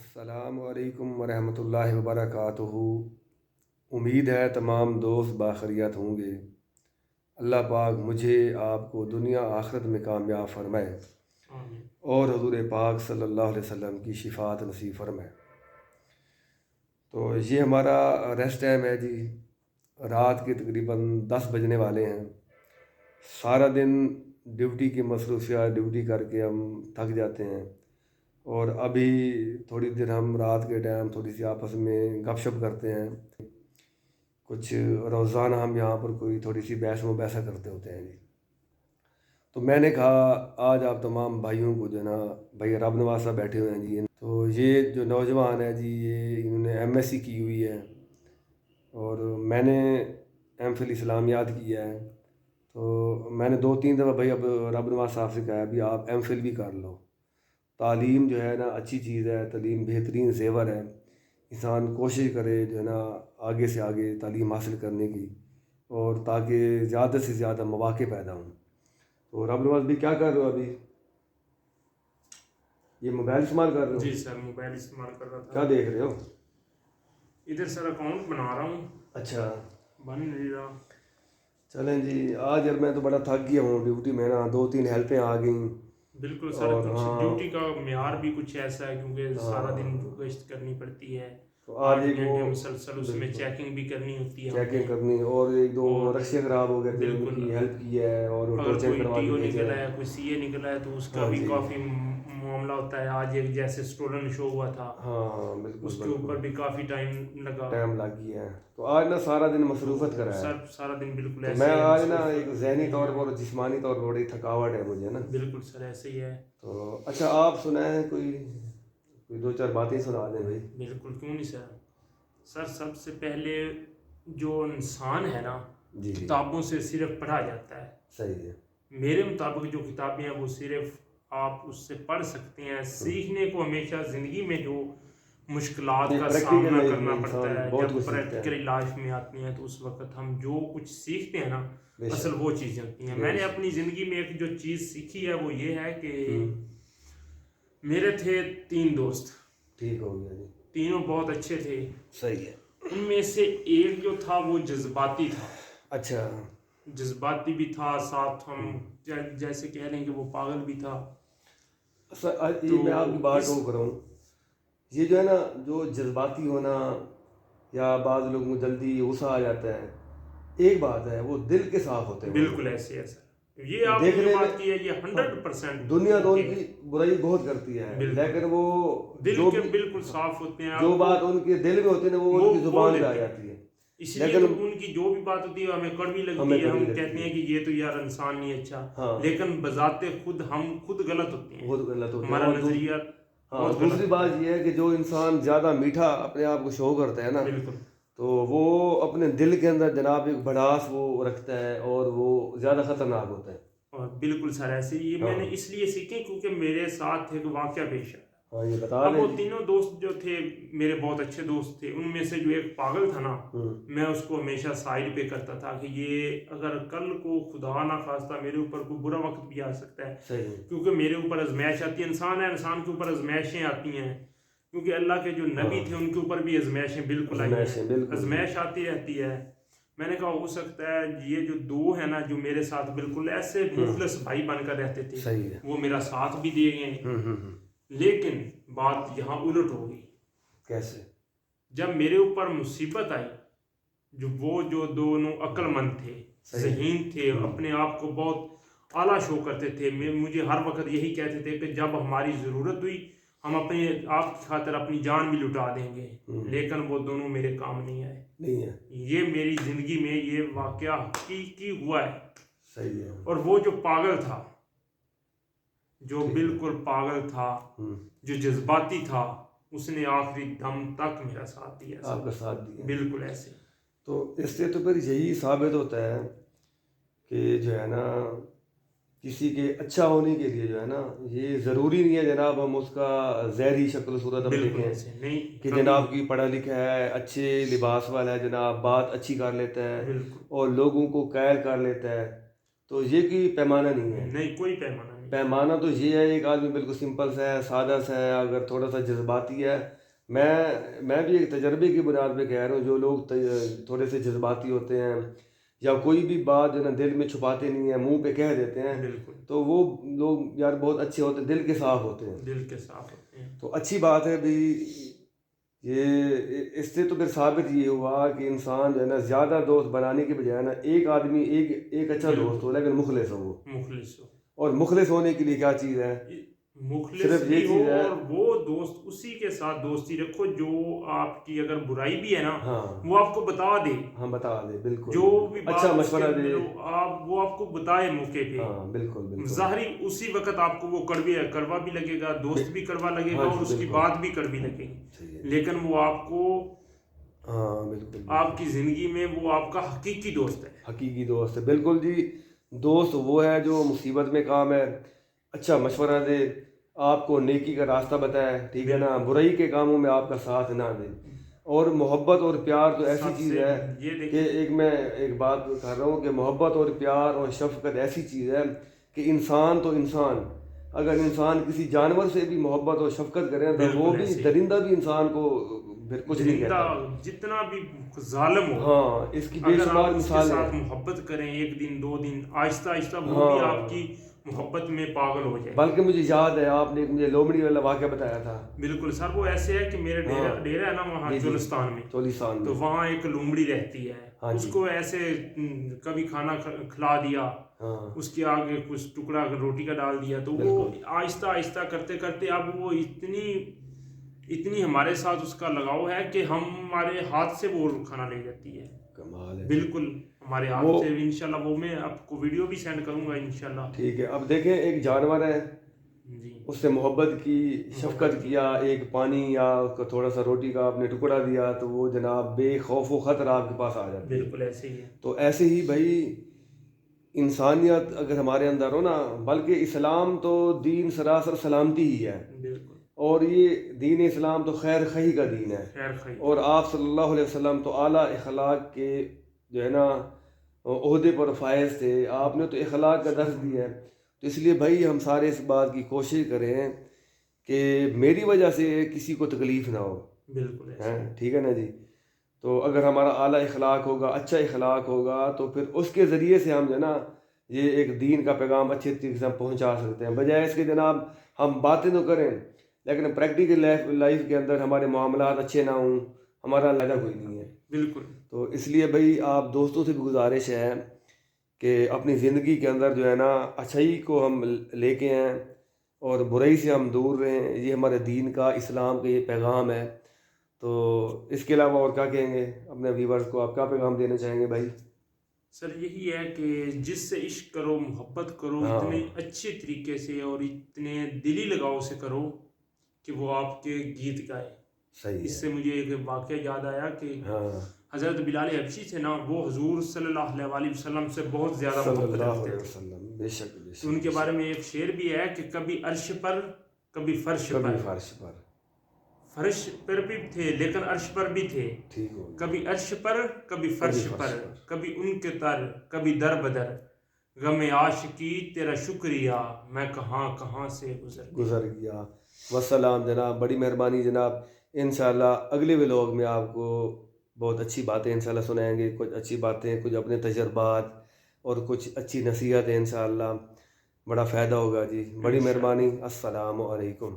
السلام علیکم ورحمۃ اللہ وبرکاتہ۔ امید ہے تمام دوست باخیریت ہوں گے۔ اللہ پاک مجھے آپ کو دنیا آخرت میں کامیاب فرمائے اور حضور پاک صلی اللہ علیہ وسلم کی شفاعت نصیب فرمائے۔ تو یہ ہمارا ریسٹ ٹائم ہے جی، رات کے تقریباً 10 بجنے والے ہیں۔ سارا دن ڈیوٹی کی مصروفیات ڈیوٹی کر کے ہم تھک جاتے ہیں، اور ابھی تھوڑی دیر ہم رات کے ٹائم تھوڑی سی آپس میں گپ شپ کرتے ہیں۔ کچھ روزانہ ہم یہاں پر کوئی تھوڑی سی بحث مباحثہ کرتے ہوتے ہیں جی۔ تو میں نے کہا آج آپ تمام بھائیوں کو جو ہے نا، بھائی رب نواز صاحب بیٹھے ہوئے ہیں جی، تو یہ جو نوجوان ہے جی، یہ انہوں نے MSc کی ہوئی ہے اور میں نے MPhil اسلامیات کیا ہے۔ تو میں نے 2-3 دفعہ بھائی اب رب نواز صاحب سے کہا ابھی آپ MPhil بھی کر لو۔ تعلیم جو ہے نا اچھی چیز ہے، تعلیم بہترین زیور ہے۔ انسان کوشش کرے جو ہے نا آگے سے آگے تعلیم حاصل کرنے کی، اور تاکہ زیادہ سے زیادہ مواقع پیدا ہوں۔ تو رب نواز بھی کیا کر رہے ہو ابھی؟ یہ موبائل استعمال کر رہے ہو؟ جی سر، موبائل استعمال کر رہا تھا۔ کیا دیکھ رہے ہو؟ ادھر سر اکاؤنٹ بنا رہا ہوں۔ اچھا، بن نہیں رہا۔ چلیں جی، آج یار میں تو بڑا تھک گیا ہوں ڈیوٹی میں نا، 2-3 ہیلپیں آ گئیں۔ بالکل سر، کچھ ڈیوٹی کا معیار بھی کچھ ایسا ہے کیونکہ سارا دن گشت کرنی پڑتی ہے، تو آج 8 ایک گھنٹے وہ مسلسل اس میں چیکنگ بھی کرنی ہوتی ہے، چیکنگ کرنی، اور 1-2 رکشے خراب ہو گئے تھے، ان بالکل۔ کی ہیلپ کی ہے اور ان کو اگر چیک کوئی کروا کے TO بھیجا نکلا ہے۔ ہے، کوئی CA نکلا ہے تو اس کا ہاں بھی جی، کافی معاملہ ہوتا ہے۔ آج ایک جیسے اسٹوڈنٹ شو ہوا تھا، ہاں بالکل اس کے بالکل، اوپر بھی کافی ٹائم لگا۔ ٹائم لگ گیا ہے۔ تو آج نا سارا دن مصروفت کرا ہے، سر سارا دن بالکل تو ایسے میں ہی آج نا مصروف ایک ذہنی طور پر اور جسمانی طور پر بڑی تھکاوٹ ہے مجھے نا۔ بالکل سر ایسے ہی ہے۔ تو اچھا آپ سنائیں، کوئی 2-4 باتیں سنا دیں بھائی۔ بالکل، کیوں نہیں سر۔ سر سب سے پہلے جو انسان ہے نا، جی کتابوں سے صرف پڑھا جاتا ہے۔ صحیح ہے۔ میرے مطابق جو کتابیں ہیں وہ صرف آپ اس سے پڑھ سکتے ہیں، سیکھنے کو ہمیشہ زندگی میں جو مشکلات کا سامنا کرنا پڑتا ہے، جب پریکٹیکل لائف میں آتی ہیں تو اس وقت ہم جو کچھ سیکھتے ہیں نا، اصل وہ چیزیں ہوتی ہیں۔ میں نے اپنی زندگی میں ایک جو چیز سیکھی ہے وہ یہ ہے کہ میرے تھے 3 دوست، ٹھیک ہو گیا جی، تینوں بہت اچھے تھے۔ صحیح ہے۔ ان میں سے ایک جو تھا وہ جذباتی تھا۔ اچھا، جذباتی بھی تھا، ساتھ ہم جیسے کہہ رہے ہیں کہ وہ پاگل بھی تھا۔ یہ میں آپ کی بات کو کروں، یہ جو ہے نا، جو جذباتی ہونا یا بعض لوگوں کو جلدی غصہ آ جاتا ہے، ایک بات ہے وہ دل کے صاف ہوتے ہیں۔ بالکل ایسے ہے سر، یہ آپ نے جو بات کی ہے یہ 100% دنیا تو ان کی برائی بہت کرتی ہے، لیکن وہ دل کے بالکل صاف ہوتے ہیں۔ جو بات ان کے دل میں ہوتی ہے نا وہ ان کی زبان پہ آ جاتی ہے، اس لیے تو ان کی جو بھی بات ہوتی ہے ہمیں کڑوی لگتی ہے، ہم کہتے ہیں کہ یہ تو یار انسان نہیں اچھا، لیکن بذات خود ہم خود غلط ہوتے ہیں، بہت غلط ہوتے ہیں۔ ہمارا نظریہ۔ دوسری بات یہ ہے کہ جو انسان زیادہ میٹھا اپنے آپ کو شو کرتا ہے نا، تو وہ اپنے دل کے اندر جناب ایک بھڑاس وہ رکھتا ہے اور وہ زیادہ خطرناک ہوتا ہے۔ اور بالکل سر ایسے یہ میں نے اس لیے سیکھے کیونکہ میرے ساتھ ایک واقعہ پیش ہے۔ یہ بتا اب وہ تینوں دوست جو تھے میرے بہت اچھے دوست تھے، ان میں سے جو ایک پاگل تھا نا، میں اس کو ہمیشہ سائڈ پہ کرتا تھا کہ یہ اگر کل کو خدا نہ خواستہ میرے اوپر کوئی برا وقت بھی آ سکتا ہے، کیونکہ میرے اوپر آزمائش آتی ہے، انسان ہے، انسان کے اوپر آزمائشیں آتی ہیں، کیونکہ اللہ کے جو نبی تھے ان کے اوپر بھی آزمائشیں بالکل آئی ہیں، آزمائش آتی رہتی ہے۔ میں نے کہا ہو سکتا ہے یہ جو 2 ہیں نا جو میرے ساتھ بالکل ایسے مخلص بھائی بن کر رہتے تھے، وہ میرا ساتھ بھی دے گئے، لیکن بات یہاں الٹ ہو گئی۔ کیسے؟ جب میرے اوپر مصیبت آئی، وہ جو دونوں عقل مند تھے، ذہین تھے، اپنے آپ کو بہت اعلیٰ شو کرتے تھے، مجھے ہر وقت یہی کہتے تھے کہ جب ہماری ضرورت ہوئی ہم اپنے آپ کی خاطر اپنی جان بھی لٹا دیں گے، لیکن وہ دونوں میرے کام نہیں آئے۔ یہ میری زندگی میں یہ واقعہ حقیقی ہوا ہے۔ صحیح ہے۔ اور وہ جو پاگل تھا، جو بالکل پاگل تھا، جو جذباتی تھا، اس نے آخری دم تک میرا ساتھ دیا، آپ کا ساتھ دیا، بالکل ایسے۔ تو اس سے تو پھر یہی ثابت ہوتا ہے کہ جو ہے نا کسی کے اچھا ہونے کے لیے جو ہے نا یہ ضروری نہیں ہے جناب ہم اس کا ظاہری شکل و صورت ہم دیکھیں کہ جناب کی پڑھا لکھا ہے، اچھے لباس والا ہے، جناب بات اچھی کر لیتا ہے اور لوگوں کو قائل کر لیتا ہے، تو یہ کوئی پیمانہ نہیں ہے۔ نہیں، کوئی پیمانہ نہیں۔ پیمانہ تو یہ ہے، ایک آدمی بالکل سمپل سا ہے، سادہ سا ہے، اگر تھوڑا سا جذباتی ہے، میں بھی ایک تجربے کی بنیاد پہ کہہ رہا ہوں، جو لوگ تھوڑے سے جذباتی ہوتے ہیں یا کوئی بھی بات جو نا دل میں چھپاتے نہیں ہیں، منہ پہ کہہ دیتے ہیں، بالکل تو وہ لوگ یار بہت اچھے ہوتے ہیں، دل کے صاف ہوتے ہیں، دل کے صاف ہوتے ہیں. تو اچھی بات ہے بھی. یہ اس سے تو پھر ثابت یہ ہوا کہ انسان جو ہے نا زیادہ دوست بنانے کے بجائے نا ایک آدمی ایک اچھا دوست ہو لیکن مخلص ہو وہ. مخلص ہو. اور مخلص ہونے کے لیے کیا چیز ہے؟ مخلص صرف بھی یہ ہو، چیز ہے. اور وہ دوست اسی کے ساتھ دوستی رکھو جو آپ کی اگر برائی بھی ہے نا ہاں وہ آپ کو بتا دے. ہاں بتا دے، بالکل. جو بھی بات اچھا مشورہ دے. وہ آپ کو بتائے موقع پہ. ہاں بالکل بالکل. ظاہری اسی وقت آپ کو وہ کڑوا بھی لگے گا، دوست بھی کڑوا لگے گا، اور اس کی بات بھی کڑوی لگے گی، لیکن وہ آپ کو ہاں بالکل آپ کی زندگی میں وہ آپ کا حقیقی دوست ہے. حقیقی دوست ہے، بالکل جی. دوست وہ ہے جو مصیبت میں کام ہے، اچھا مشورہ دے، آپ کو نیکی کا راستہ بتائے، ٹھیک ہے نا، برائی کے کاموں میں آپ کا ساتھ نہ دے. اور محبت اور پیار تو ایسی چیز ہے کہ میں ایک بات کر رہا ہوں کہ محبت اور پیار اور شفقت ایسی چیز ہے کہ انسان تو انسان، اگر انسان کسی جانور سے بھی محبت اور شفقت کرے تو وہ بھی درندہ بھی انسان کو پھر کچھ نہیں کہتا، جتنا بھی ظالم ہو. ہاں اس کی بے شمار مثالیں. اگر آپ اس کے ساتھ محبت کریں، ایک دن 2 دن، آہستہ آہستہ وہ بھی آپ کی محبت میں پاگل ہو جائے. بلکہ مجھے یاد ہے آپ نے مجھے لومڑی والا واقعہ بتایا تھا. بالکل سر، وہ ایسے ہے کہ میرے ڈیرا ہے نا وہاں چولستان میں، تو وہاں ایک لومڑی رہتی ہے. اس کو ایسے کبھی کھانا کھلا دیا، اس کے آگے کچھ ٹکڑا روٹی کا ڈال دیا، تو وہ آہستہ آہستہ کرتے کرتے اب وہ اتنی ہمارے ساتھ اس کا لگاؤ ہے کہ ہمارے ہاتھ سے وہ کھانا لے جاتی ہے. کمال ہے. بالکل ہمارے ہاتھ سے. انشاءاللہ وہ میں آپ کو ویڈیو بھی سینڈ کروں گا انشاءاللہ. ٹھیک ہے. اب دیکھیں ایک جانور ہے، اس سے محبت کی، شفقت کیا، ایک پانی یا تھوڑا سا روٹی کا آپ نے ٹکڑا دیا تو وہ جناب بے خوف و خطر آپ کے پاس آ جاتا ہے. بالکل ایسے ہی ہے. تو ایسے ہی بھائی انسانیت اگر ہمارے اندر ہو نا، بلکہ اسلام تو دین سراسر سلامتی ہی ہے. بالکل. اور یہ دین اسلام تو خیر خواہی کا دین ہے. اور آپ صلی اللہ علیہ وسلم تو اعلیٰ اخلاق کے جو ہے نا عہدے پر فائز تھے. آپ نے تو اخلاق کا درس دیا ہے. تو اس لیے بھائی ہم سارے اس بات کی کوشش کریں کہ میری وجہ سے کسی کو تکلیف نہ ہو. بالکل ٹھیک ہے نا جی. تو اگر ہمارا اعلیٰ اخلاق ہوگا، اچھا اخلاق ہوگا، تو پھر اس کے ذریعے سے ہم جو ہے نا یہ ایک دین کا پیغام اچھے طریقے سے ہم پہنچا سکتے ہیں، بجائے اس کے جناب ہم باتیں تو کریں لیکن پریکٹیکل لائف کے اندر ہمارے معاملات اچھے نہ ہوں، ہمارا لائدہ کوئی نہیں ہے. بالکل. تو اس لیے بھائی آپ دوستوں سے بھی گزارش ہے کہ اپنی زندگی کے اندر جو ہے نا اچھائی کو ہم لے کے آئیں اور برائی سے ہم دور رہیں. یہ ہمارے دین کا، اسلام کا یہ پیغام ہے. تو اس کے علاوہ اور کیا کہیں گے اپنے ویورز کو؟ آپ کیا پیغام دینا چاہیں گے بھائی؟ سر یہی ہے کہ جس سے عشق کرو، محبت کرو، اتنے اچھے طریقے سے اور اتنے دلی لگاؤ سے کرو کہ وہ آپ کے گیت گائے. صحیح. اس سے مجھے ایک واقعہ یاد آیا کہ حضرت بلال حبشی تھے نا، وہ حضور صلی اللہ علیہ وسلم سے بہت زیادہ محبت رکھتے تھے. بے شک. ان کے بارے میں ایک شعر بھی ہے کہ کبھی عرش پر، کبھی فرش پر بھی تھے لیکن عرش پر بھی تھے. کبھی عرش پر، کبھی فرش پر، کبھی ان کے تر، کبھی در بدر. غم عاشقی تیرا شکریہ، میں کہاں کہاں سے گزر گیا. والسلام جناب، بڑی مہربانی جناب. انشاءاللہ اگلے ولاگ میں آپ کو بہت اچھی باتیں انشاءاللہ سنائیں گے، کچھ اچھی باتیں، کچھ اپنے تجربات اور کچھ اچھی نصیحتیں. انشاءاللہ بڑا فائدہ ہوگا جی. بڑی مہربانی. السلام علیکم.